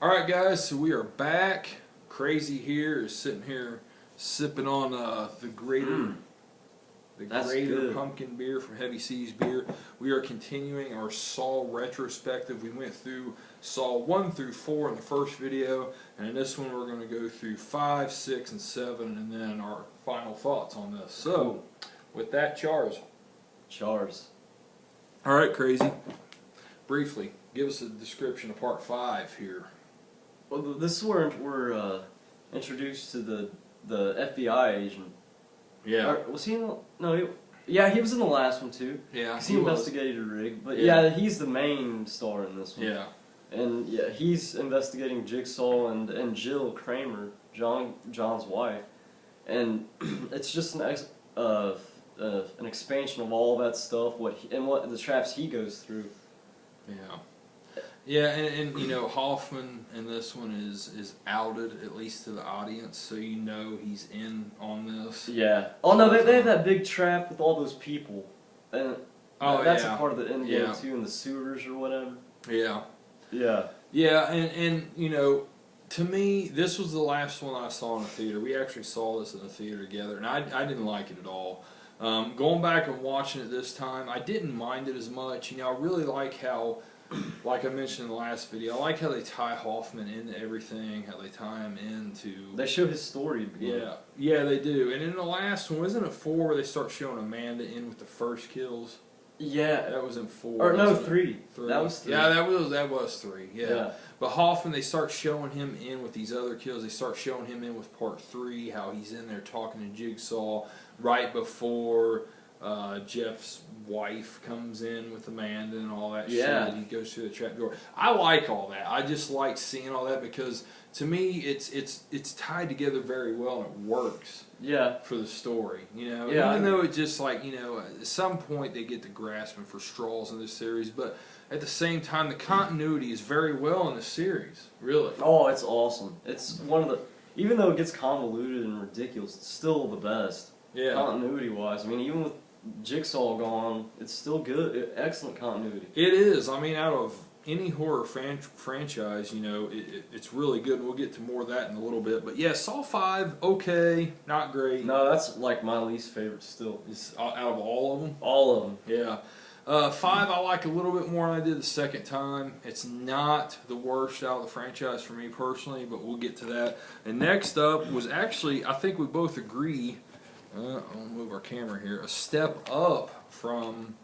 Alright guys, so we are back. Krazy here is sitting here sipping on the Greater Pumpkin beer from Heavy Seas Beer. We are continuing our Saw retrospective. We went through Saw 1 through 4 in the first video, and in this one we're going to go through 5, 6, and 7, and then our final thoughts on this. So, with that, Chars. Alright, Krazy. Briefly, give us a description of Part 5 here. Well, this is where we're introduced to the FBI agent. Yeah. Was he in the... No, he was in the last one too. Yeah, he investigated a rig. But yeah, he's the main star in this one. Yeah. And yeah, he's investigating Jigsaw and Jill Kramer, John's wife. And it's just an expansion of all that stuff, what the traps he goes through. Yeah. Yeah, and you know, Hoffman in this one is outed, at least to the audience, so you know he's in on this. Yeah. Oh no, they have that big trap with all those people. And that's a part of the end game too, in the sewers or whatever. Yeah. Yeah. Yeah, and you know, to me, this was the last one I saw in the theater. We actually saw this in the theater together, and I didn't like it at all. Going back and watching it this time, I didn't mind it as much. You know, I really like how, like I mentioned in the last video, I like how they tie Hoffman into everything, how they tie him into... They show his story. Yeah, they do. And in the last one, wasn't it 4 where they start showing Amanda in with the first kills? Yeah. That was in 4. Or no, 3. That was 3. Yeah, that was 3, yeah. But Hoffman, they start showing him in with these other kills. They start showing him in with Part 3, how he's in there talking to Jigsaw right before Jeff's wife comes in with Amanda and all that shit. He goes through the trap door. I like all that. I just like seeing all that because to me it's tied together very well and it works. Yeah. For the story, you know. Yeah, even though it just like, you know, at some point they get to grasping for straws in this series, but at the same time the continuity is very well in the series, really. Oh, it's awesome. It's one of the, even though it gets convoluted and ridiculous, it's still the best. Yeah. Continuity wise, I mean, even with Jigsaw gone, it's still good. Excellent continuity. It is. I mean, out of any horror franchise, you know, it's really good. We'll get to more of that in a little bit. But yeah, Saw 5, okay, not great. No, that's like my least favorite still. It's out of all of them? All of them. Yeah. 5 I like a little bit more than I did the second time. It's not the worst out of the franchise for me personally, but we'll get to that. And next up was actually, I think we both agree, I'll move our camera here, a step up from...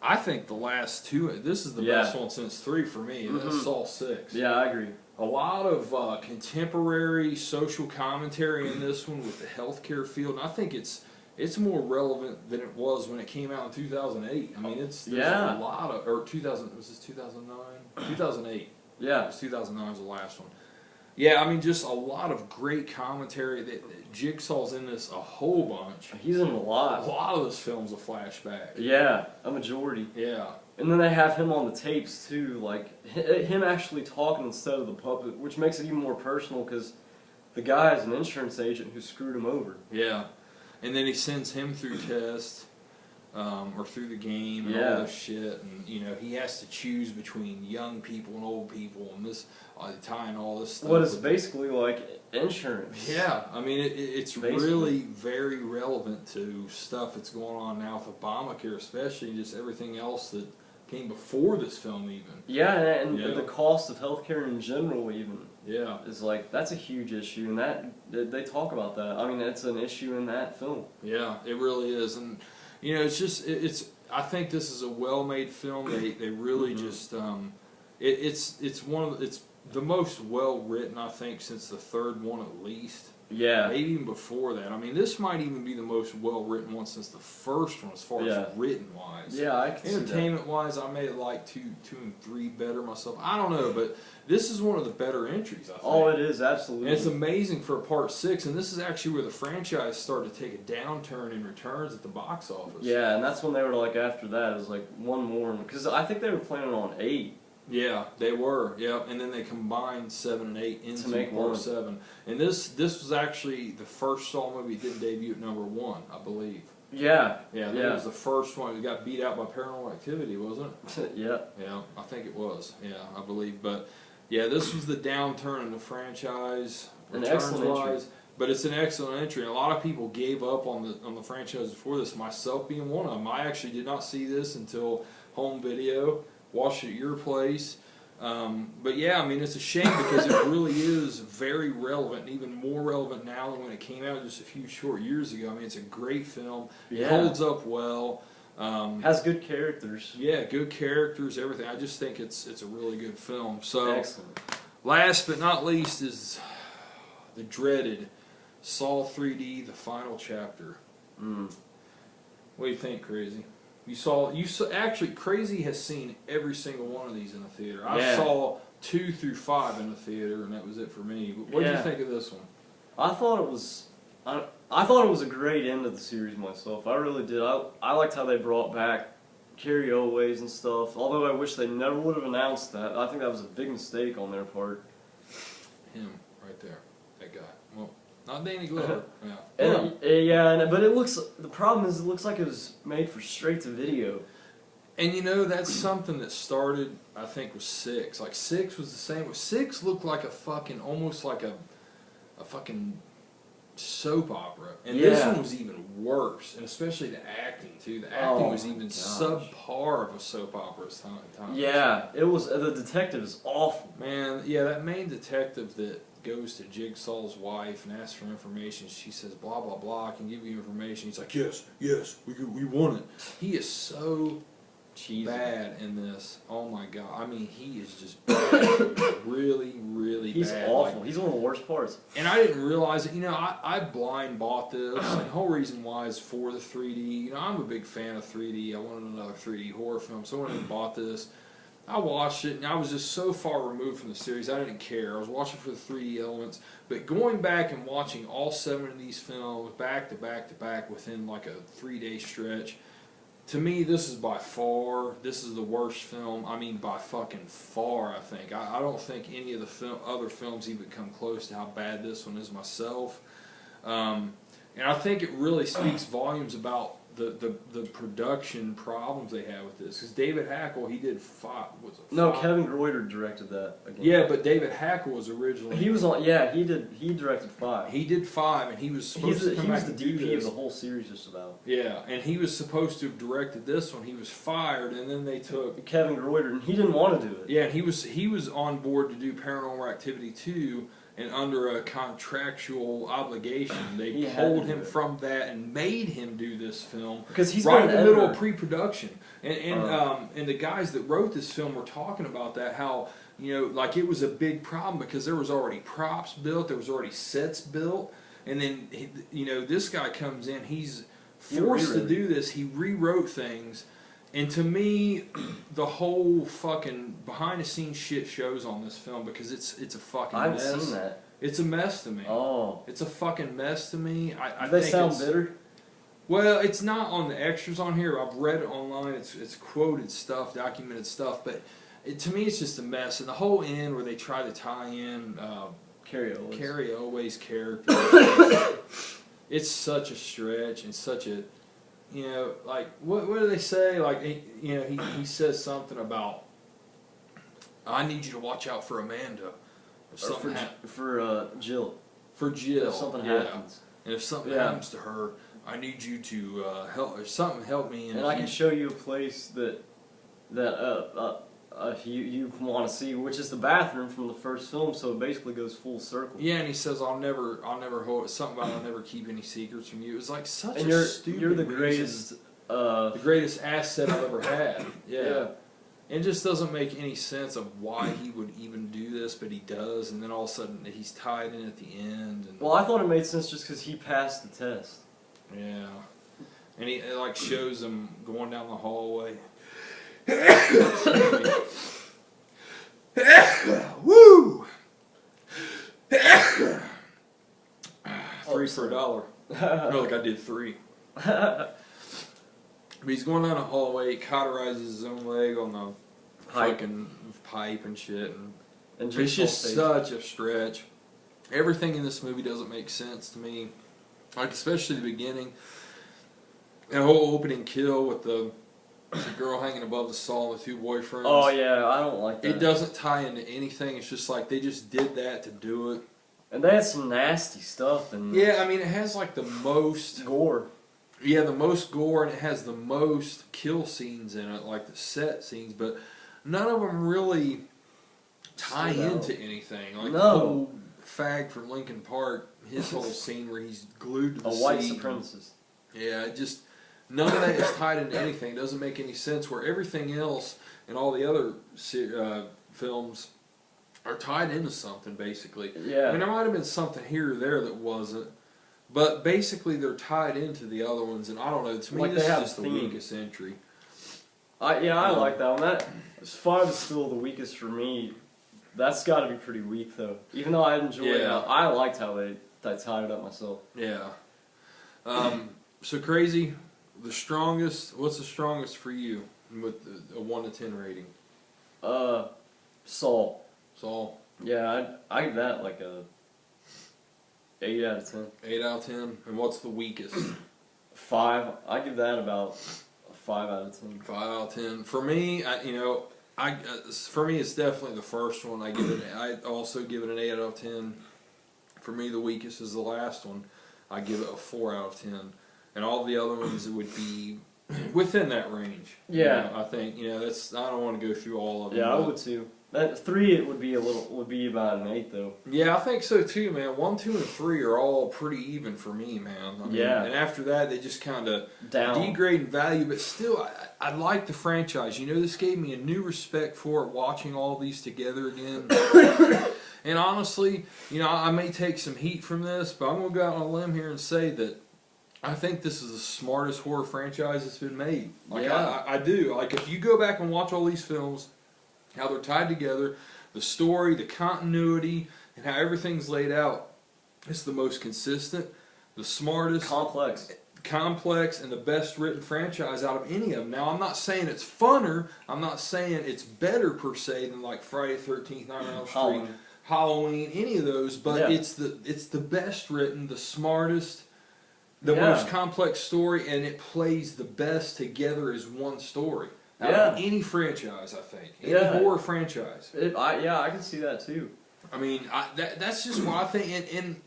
I think the last 2, this is the best one since 3 for me, that's Saw 6. Yeah, I agree. A lot of contemporary social commentary in this one with the healthcare field, and I think it's more relevant than it was when it came out in 2008. I mean, there's a lot of, or 2000, was this 2009? 2008. Yeah. It was 2009 was the last one. Yeah, I mean, just a lot of great commentary. That Jigsaw's in this a whole bunch. He's in a lot. A lot of this film's a flashback. Yeah, a majority. Yeah. And then they have him on the tapes too, like him actually talking instead of the puppet, which makes it even more personal because the guy is an insurance agent who screwed him over. Yeah. And then he sends him through tests, or through the game and all this shit, and you know he has to choose between young people and old people, and this tying all this stuff. What is basically like insurance? Yeah, I mean it's really very relevant to stuff that's going on now with Obamacare, especially, and just everything else that came before this film even. Yeah, and the cost of healthcare in general even. Yeah, is like, that's a huge issue, and that they talk about that. I mean, it's an issue in that film. Yeah, it really is, and you know, it's just I think this is a well-made film. They really just it's the most well-written, I think, since the third one at least. Yeah. Maybe even before that. I mean, this might even be the most well-written one since the first one, as far as written-wise. Yeah, I can see that. Entertainment-wise, I may like 2 and 3 better myself. I don't know, but this is one of the better entries, I think. Oh, it is, absolutely. And it's amazing for a Part 6, and this is actually where the franchise started to take a downturn in returns at the box office. Yeah, and that's when they were like, after that, it was like one more, because I think they were planning on 8. Yeah, they were. Yeah, and then they combined 7 and 8 into Part 7. And this was actually the first Saw movie that didn't debut at number 1, I believe. Yeah. Yeah, that was the first one. It got beat out by Paranormal Activity, wasn't it? Yeah. Yeah, I think it was. Yeah, I believe. But Yeah, this was the downturn in the franchise, An excellent entry. but it's an excellent entry. And a lot of people gave up on the franchise before this, myself being one of them. I actually did not see this until home video, watched it at your place. But yeah, I mean, it's a shame because it really is very relevant, and even more relevant now than when it came out just a few short years ago. I mean, it's a great film. Yeah. It holds up well. Has good characters. Yeah, good characters, everything. I just think it's a really good film. So, excellent. Last but not least is the dreaded Saw 3D, the final chapter. What do you think, Krazy? You saw actually, Krazy has seen every single one of these in the theater. I saw 2 through 5 in the theater, and that was it for me. What did you think of this one? I thought it was a great end of the series myself. I really did. I liked how they brought back Carrie Elways and stuff. Although I wish they never would have announced that. I think that was a big mistake on their part. Him right there, that guy. Well, not Danny Glover. But it looks. The problem is, it looks like it was made for straight to video. And you know, that's something that started, I think, with 6. Like 6 was the same. 6 looked like a fucking, almost like a fucking soap opera. And this one was even worse. And especially the acting too. The acting was even subpar of a soap opera time. Yeah, it was. The detective is awful. Man, yeah, that main detective that goes to Jigsaw's wife and asks for information. She says, blah, blah, blah, I can give you information. He's like, yes, we want it. He is so bad in this. Oh, my God. I mean, he is just bad. Really, really He's bad. awful. He's one of the worst parts. And I didn't realize it. You know, I blind bought this. And the whole reason why is for the 3D. You know, I'm a big fan of 3D. I wanted another 3D horror film, so I went and bought this. I watched it, and I was just so far removed from the series, I didn't care. I was watching for the 3D elements. But going back and watching all 7 of these films back to back to back within like a 3-day stretch, to me, this is by far, this is the worst film. I mean, by fucking far, I think. I don't think any of the other films even come close to how bad this one is myself. And I think it really speaks volumes about the production problems they had with this. Because David Hackle, he did 5. No, Kevin Greuter directed that again. Yeah, but David Hackle was originally. He was on. Yeah, he directed 5. He did 5, and he was supposed to come back. He was the DP of the whole series, just about. Yeah, and he was supposed to have directed this one. He was fired, and then they took Kevin Greuter, and he didn't want to do it. Yeah, and he was on board to do Paranormal Activity 2. And under a contractual obligation, they pulled him from that and made him do this film because he's right in the middle of pre-production. And the guys that wrote this film were talking about that, how, you know, like it was a big problem because there was already props built, there was already sets built, and then you know, this guy comes in, he's forced to do this. He rewrote things. And to me, the whole fucking behind-the-scenes shit shows on this film because it's a fucking mess. I haven't seen that. It's a mess to me. Oh. It's a fucking mess to me. Do they sound bitter? Well, it's not on the extras on here. I've read it online. It's quoted stuff, documented stuff. But to me, it's just a mess. And the whole end where they try to tie in Carrie Elways' character, it's such a stretch and such a... You know, like, what do they say? Like, you know, he says something about, I need you to watch out for Amanda. For Jill. For Jill. If something happens. And if something happens to her, I need you to help, or something help me. And I can show you a place that you want to see, which is the bathroom from the first film, so it basically goes full circle. Yeah, and he says, I'll never hold something about I'll never keep any secrets from you. It was like such and a stupid you're the reason. the greatest asset I've ever had. Yeah. It just doesn't make any sense of why he would even do this, but he does, and then all of a sudden he's tied in at the end. And well, I thought it made sense just because he passed the test. Yeah. And he like shows him going down the hallway. Woo! 3 for $1. I feel like I did 3. But he's going down a hallway, he cauterizes his own leg on the fucking pipe and shit. And it's just such a stretch. Everything in this movie doesn't make sense to me. Like, especially the beginning. That whole opening kill with the The girl hanging above the saw and the two boyfriends. Oh yeah, I don't like that. It doesn't tie into anything. It's just like they just did that to do it. And they had some nasty stuff in this. Yeah, I mean, it has like the most gore. Yeah, the most gore, and it has the most kill scenes in it, like the set scenes, but none of them really tie into anything. Like the whole fag from Lincoln Park, his whole scene where he's glued to the seat. A white supremacist. Yeah, it just, none of that is tied into anything. It doesn't make any sense, where everything else and all the other films are tied into something, basically. Yeah. I mean, there might have been something here or there that wasn't, but basically they're tied into the other ones, and I don't know, to me this is just the weakest entry. I like that one. That 5 is still the weakest for me. That's got to be pretty weak, though. Even though I enjoyed it, I liked how they tied it up myself. Yeah. So Krazy, what's the strongest for you with a 1 to 10 rating? Saul. Saul? Yeah, I give that like a 8 out of 10. 8 out of 10? And what's the weakest? 5. I give that about a 5 out of 10. 5 out of 10. For me, for me, it's definitely the first one. I also give it an 8 out of 10. For me, the weakest is the last one. I give it a 4 out of 10. And all the other ones would be within that range. Yeah. I think, I don't want to go through all of them. Yeah, I would too. That 3 it would be about an 8 though. Yeah, I think so too, man. 1, 2, and 3 are all pretty even for me, man. I mean, and after that, they just kind of degrade in value. But still, I like the franchise. This gave me a new respect for it. Watching all these together again. And honestly, I may take some heat from this, but I'm gonna go out on a limb here and say that I think this is the smartest horror franchise that's been made. I do. Like, if you go back and watch all these films, how they're tied together, the story, the continuity, and how everything's laid out, it's the most consistent, the smartest, complex, and the best written franchise out of any of them. Now, I'm not saying it's funner. I'm not saying it's better per se than like Friday the 13th, Nightmare on Elm Street, Halloween, any of those. But it's the best written, the smartest, the most complex story, and it plays the best together as one story. Out of any franchise, I think. Any horror franchise. I can see that too. I mean, that's just what I think. And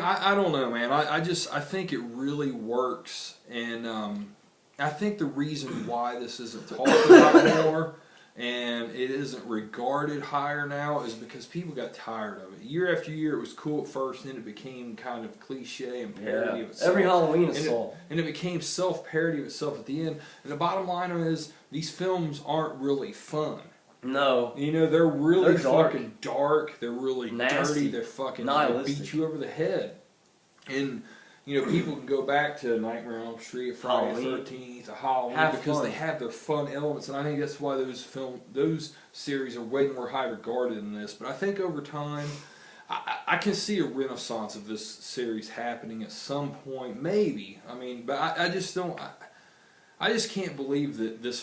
I don't know, man. I think it really works. And I think the reason why this isn't talked about more and it isn't regarded higher now is because people got tired of it. Year after year, it was cool at first, and then it became kind of cliche and parody of itself. Every Halloween is Saul. And it became self-parody of itself at the end. And the bottom line is, these films aren't really fun. No. They're really fucking dark. They're really nasty. dirty. They're fucking they beat you over the head. And people can go back to Nightmare on Elm Street, Friday the 13th, Halloween, because they have their fun elements, and I think that's why those series are way more high regarded than this. But I think over time, I can see a renaissance of this series happening at some point, maybe. I mean, but I just don't. I just can't believe that this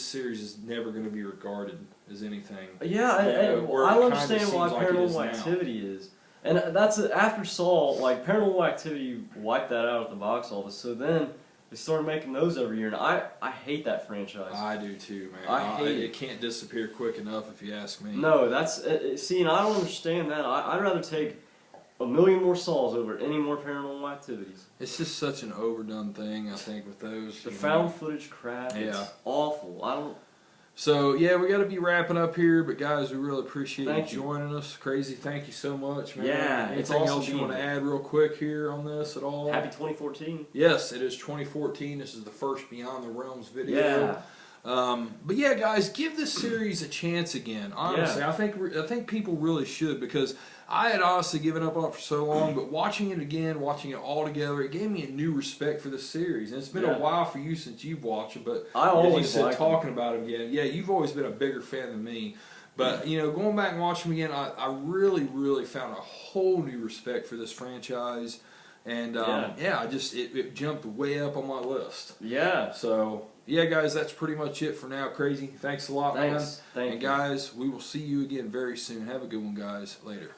series is never going to be regarded as anything. Yeah, I understand why Paranormal Activity is. And that's after Saw, like Paranormal Activity wiped that out at the box office. So then they started making those every year, and I hate that franchise. I do too, man. I hate it. It can't disappear quick enough, if you ask me. No, see, and I don't understand that. I'd rather take a million more Saws over any more Paranormal Activities. It's just such an overdone thing, I think, with those. The found footage crap. It's awful. So, yeah, we got to be wrapping up here, but guys, we really appreciate you joining us. Krazy, thank you so much, man. Yeah, anything else you want to add real quick here on this at all? Happy 2014. Yes, it is 2014. This is the first Beyond the Realms video. Yeah. But yeah, guys, give this series a chance again. Honestly, I think people really should, because I had honestly given up on it for so long, but watching it again, watching it all together, it gave me a new respect for the series. And it's been a while for you since you've watched it, but I always talking about it again. Yeah, you've always been a bigger fan than me. But, going back and watching them again, I really, really found a whole new respect for this franchise. And, it jumped way up on my list. Yeah. So, yeah, guys, that's pretty much it for now. Krazy, thanks a lot, man. Thank you. And, guys, we will see you again very soon. Have a good one, guys. Later.